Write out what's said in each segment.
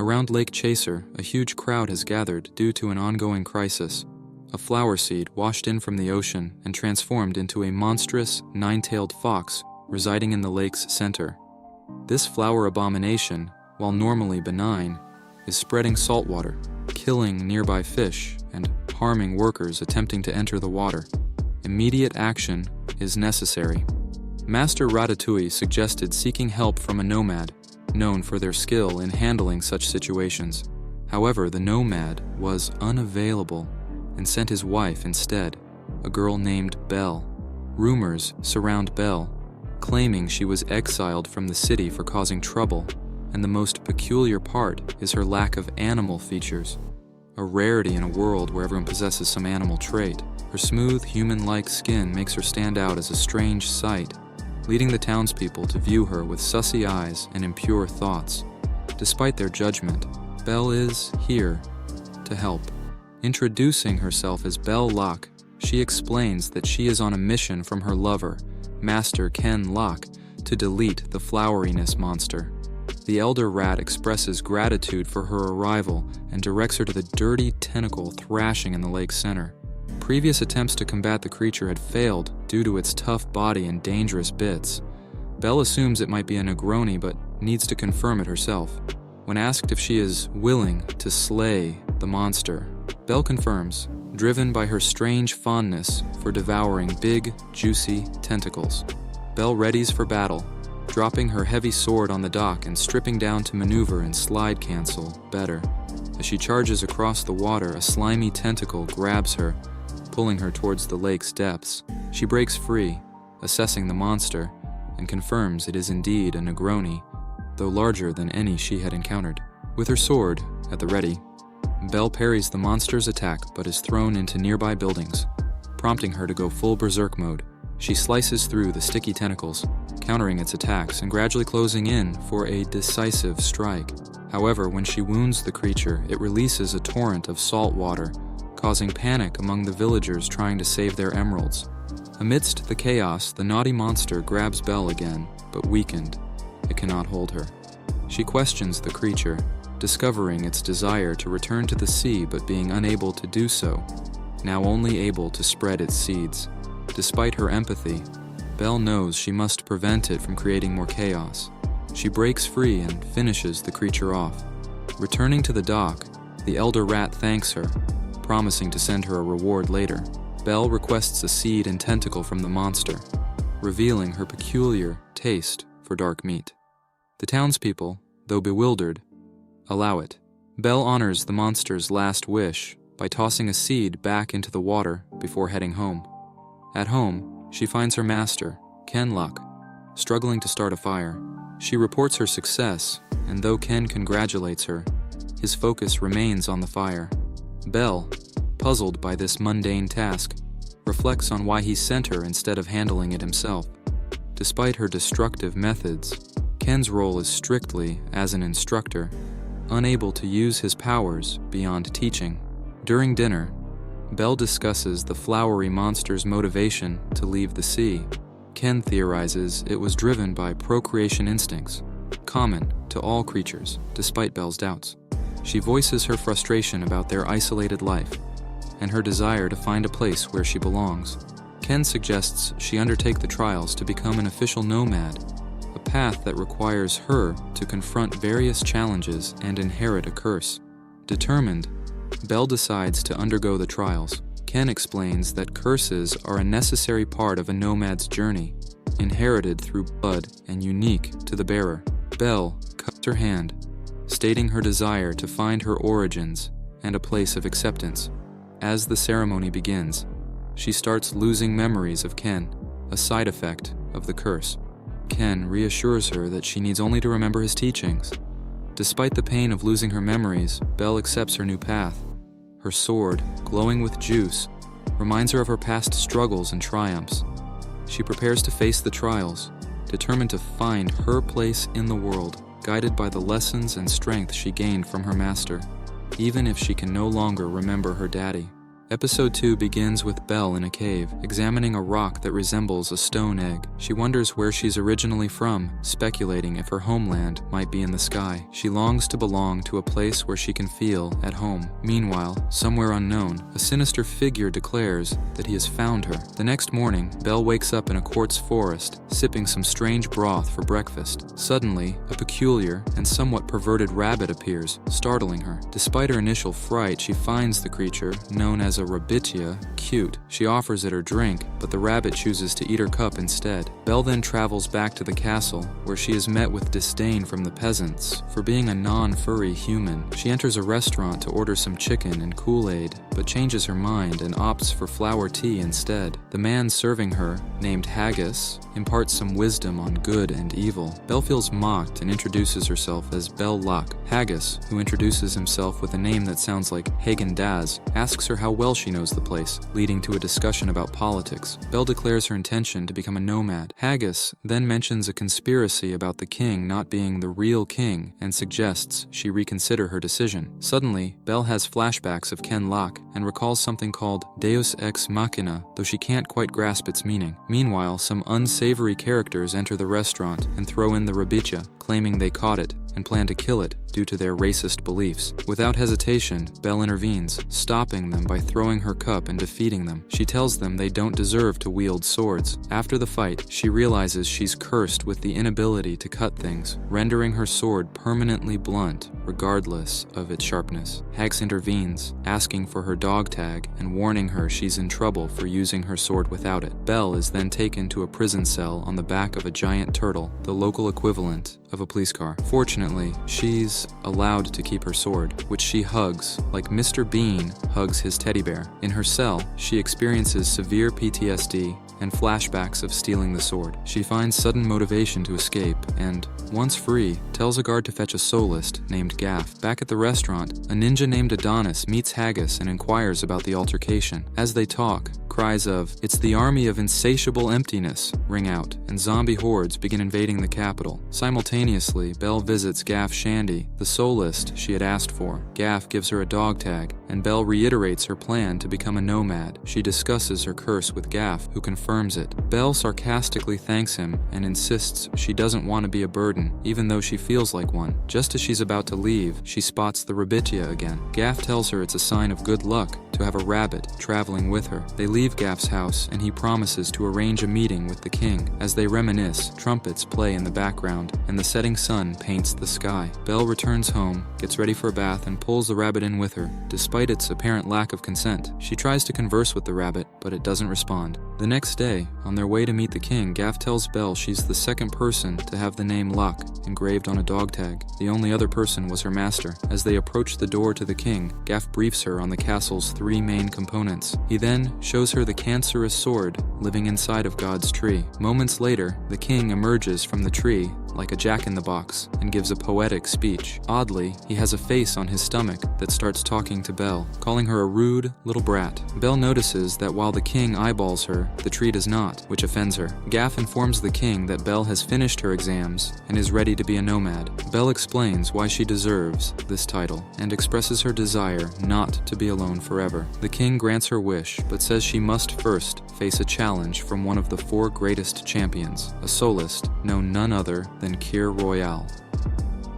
Around Lake Chaser, a huge crowd has gathered due to an ongoing crisis. A flower seed washed in from the ocean and transformed into a monstrous, nine-tailed fox residing in the lake's center. This flower abomination, while normally benign, is spreading saltwater, killing nearby fish, and harming workers attempting to enter the water. Immediate action is necessary. Master Ratatouille suggested seeking help from a nomad, known for their skill in handling such situations. However, the nomad was unavailable and sent his wife instead, a girl named Belle. Rumors surround Belle, claiming she was exiled from the city for causing trouble, and the most peculiar part is her lack of animal features, a rarity in a world where everyone possesses some animal trait. Her smooth, human-like skin makes her stand out as a strange sight, leading the townspeople to view her with sussy eyes and impure thoughts. Despite their judgment, Belle is here to help. Introducing herself as Belle Lablac, she explains that she is on a mission from her lover, Master Ken Locke, to delete the floweriness monster. The elder rat expresses gratitude for her arrival and directs her to the dirty tentacle thrashing in the lake's center. Previous attempts to combat the creature had failed due to its tough body and dangerous bits. Belle assumes it might be a Negroni but needs to confirm it herself. When asked if she is willing to slay the monster, Belle confirms, driven by her strange fondness for devouring big, juicy tentacles. Belle readies for battle, dropping her heavy sword on the dock and stripping down to maneuver and slide cancel better. As she charges across the water, a slimy tentacle grabs her, pulling her towards the lake's depths. She breaks free, assessing the monster, and confirms it is indeed a Negroni, though larger than any she had encountered. With her sword at the ready, Belle parries the monster's attack but is thrown into nearby buildings, prompting her to go full berserk mode. She slices through the sticky tentacles, countering its attacks and gradually closing in for a decisive strike. However, when she wounds the creature, it releases a torrent of salt water, causing panic among the villagers trying to save their emeralds. Amidst the chaos, the naughty monster grabs Belle again, but weakened. It cannot hold her. She questions the creature, discovering its desire to return to the sea but being unable to do so, now only able to spread its seeds. Despite her empathy, Belle knows she must prevent it from creating more chaos. She breaks free and finishes the creature off. Returning to the dock, the elder rat thanks her, promising to send her a reward later. Belle requests a seed and tentacle from the monster, revealing her peculiar taste for dark meat. The townspeople, though bewildered, allow it. Belle honors the monster's last wish by tossing a seed back into the water before heading home. At home, she finds her master, Ken Locke, struggling to start a fire. She reports her success, and though Ken congratulates her, his focus remains on the fire. Belle, puzzled by this mundane task, reflects on why he sent her instead of handling it himself. Despite her destructive methods, Ken's role is strictly as an instructor, unable to use his powers beyond teaching. During dinner, Belle discusses the flowery monster's motivation to leave the sea. Ken theorizes it was driven by procreation instincts, common to all creatures, despite Belle's doubts. She voices her frustration about their isolated life and her desire to find a place where she belongs. Ken suggests she undertake the trials to become an official nomad, a path that requires her to confront various challenges and inherit a curse. Determined, Belle decides to undergo the trials. Ken explains that curses are a necessary part of a nomad's journey, inherited through blood and unique to the bearer. Belle cuts her hand, stating her desire to find her origins and a place of acceptance. As the ceremony begins, she starts losing memories of Ken, a side effect of the curse. Ken reassures her that she needs only to remember his teachings. Despite the pain of losing her memories, Belle accepts her new path. Her sword, glowing with juice, reminds her of her past struggles and triumphs. She prepares to face the trials, determined to find her place in the world, guided by the lessons and strength she gained from her master, even if she can no longer remember her daddy. Episode 2 begins with Belle in a cave, examining a rock that resembles a stone egg. She wonders where she's originally from, speculating if her homeland might be in the sky. She longs to belong to a place where she can feel at home. Meanwhile, somewhere unknown, a sinister figure declares that he has found her. The next morning, Belle wakes up in a quartz forest, sipping some strange broth for breakfast. Suddenly, a peculiar and somewhat perverted rabbit appears, startling her. Despite her initial fright, she finds the creature, known as a rabitia, cute. She offers it her drink, but the rabbit chooses to eat her cup instead. Belle then travels back to the castle, where she is met with disdain from the peasants for being a non-furry human. She enters a restaurant to order some chicken and Kool-Aid, but changes her mind and opts for flower tea instead. The man serving her, named Haggis, imparts some wisdom on good and evil. Belle feels mocked and introduces herself as Belle Lablac. Haggis, who introduces himself with a name that sounds like Hagen-Dazs, asks her how well she knows the place, leading to a discussion about politics. Belle declares her intention to become a nomad. Haggis then mentions a conspiracy about the king not being the real king and suggests she reconsider her decision. Suddenly, Belle has flashbacks of Ken Locke and recalls something called Deus Ex Machina, though she can't quite grasp its meaning. Meanwhile, some unsavory characters enter the restaurant and throw in the rabitia, claiming they caught it and plan to kill it due to their racist beliefs. Without hesitation, Belle intervenes, stopping them by throwing her cup and defeating them. She tells them they don't deserve to wield swords. After the fight, she realizes she's cursed with the inability to cut things, rendering her sword permanently blunt, regardless of its sharpness. Hags intervenes, asking for her dog tag and warning her she's in trouble for using her sword without it. Belle is then taken to a prison cell on the back of a giant turtle, the local equivalent of a police car. Fortunately, she's allowed to keep her sword, which she hugs like Mr. Bean hugs his teddy bear. In her cell, she experiences severe PTSD and flashbacks of stealing the sword. She finds sudden motivation to escape and, once free, tells a guard to fetch a soloist named Gaff. Back at the restaurant, a ninja named Adonis meets Haggis and inquires about the altercation. As they talk, cries of "It's the army of insatiable emptiness" ring out, and zombie hordes begin invading the capital. Simultaneously, Belle visits Gaff Shandy, the soloist she had asked for. Gaff gives her a dog tag, and Belle reiterates her plan to become a nomad. She discusses her curse with Gaff, who confirms it. Belle sarcastically thanks him and insists she doesn't want to be a burden, even though she feels like one. Just as she's about to leave, she spots the rabitia again. Gaff tells her it's a sign of good luck to have a rabbit traveling with her. They leave Gaff's house, and he promises to arrange a meeting with the king. As they reminisce, trumpets play in the background, and the setting sun paints the sky. Belle returns home, gets ready for a bath, and pulls the rabbit in with her, despite its apparent lack of consent. She tries to converse with the rabbit, but it doesn't respond. The next day, on their way to meet the king, Gaff tells Belle she's the second person to have the name Locke engraved on a dog tag. The only other person was her master. As they approach the door to the king, Gaff briefs her on the castle's 3 main components. He then shows her the cancerous sword living inside of God's tree. Moments later, the king emerges from the tree like a jack-in-the-box and gives a poetic speech. Oddly, he has a face on his stomach that starts talking to Belle, calling her a rude little brat. Belle notices that while the king eyeballs her, the tree does not, which offends her. Gaff informs the king that Belle has finished her exams and is ready to be a nomad. Belle explains why she deserves this title and expresses her desire not to be alone forever. The king grants her wish, but says she must first face a challenge from one of the 4 greatest champions, a soloist known none other than Kir Royale.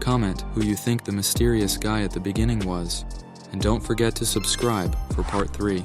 Comment who you think the mysterious guy at the beginning was, and don't forget to subscribe for part 3.